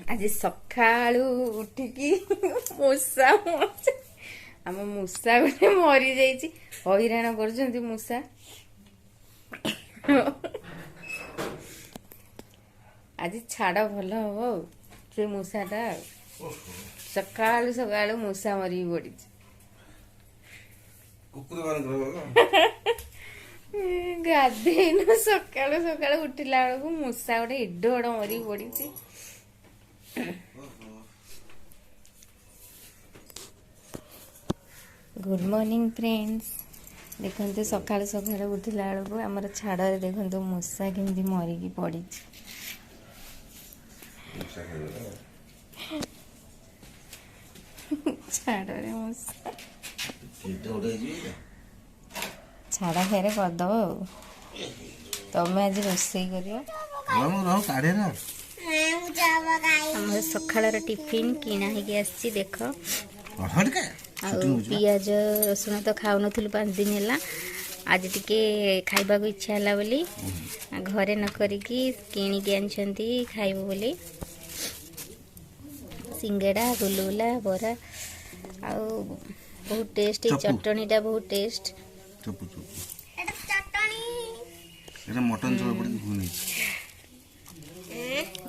आज सकाळू उठिकी मूषा आम मूषा गोटे मरी जाइए हैरान कर मूषा आज छाड़ भल हम से मूषाटा सकाळू सकाळू मूषा मरी पड़ी गाधेन सकाळू सकाळू उठिला बेलू मूषा गोटे एड बड़ मरी पड़ी। गुड मॉर्निंग फ्रेंड्स देखते सकाळू सकाळू उठिला बेलू आमर छाड़े देखते मूषा केमती मरिकी पड़ी छाड़े मूषा छाड़ा फेरे करदब तमें आज रोसे कर सकाळ टिफिन किना है देख पियाज रसुण तो खाऊ नु 5 दिन है आज टिके खाइबा को इच्छा है बोली घरे न करिकी किनिकी आनिछंती खाइबो बोली सिंगेड़ा गुलगुला बरा आ बहुत टेस्ट चटनीटा बहुत टेस्ट मटन झोल पड़ी घुनी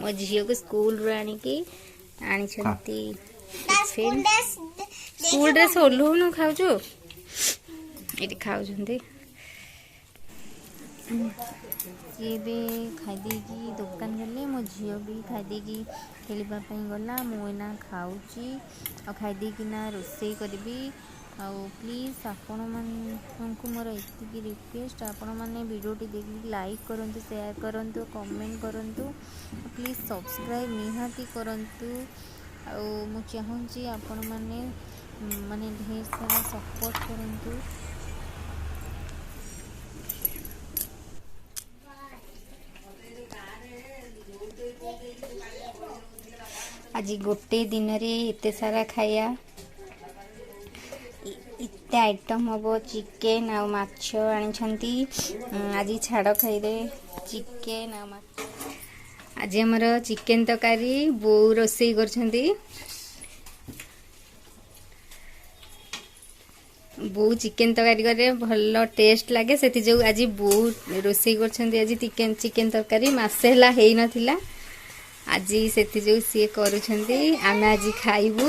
मो झील को स्कूल रू आनिकी आनिछंती टिफिन स्कूल ड्रेस ओल्हौनु खाऊछु एटी खाऊछंती ये भी खाई दुकान गले मो झील भी खाई खेलवाई गला मुना खाऊची आ खाईना रोसे करी आ प्लीज आपण मानू मोर एति रिक्वेस्ट आपण मैंने वीडियोटी देखिए लाइक करूँ शेयर करूँ कमेंट करूँ प्लीज सब्सक्राइब निहाती करूँ आ चाहूँगी आपण मैंने माने ढेर सारा सपोर्ट करूँ। आज गोटे दिन रे एते सारा खाया इते आइटम हम चिकेन आ माछ आनिछंती आज छाड़ खाइबे चिकेन आ माछ आज हमर चिकेन तरकारी बो रोसई करछंती बो चिकेन तरकारी करे भल टेस्ट लागे सेति जो आज बो रोसई करछंती आज चिकेन तरकारी मासे हला हेई नथिला आज सेति जो सी करुछंती आमे आज खाइबू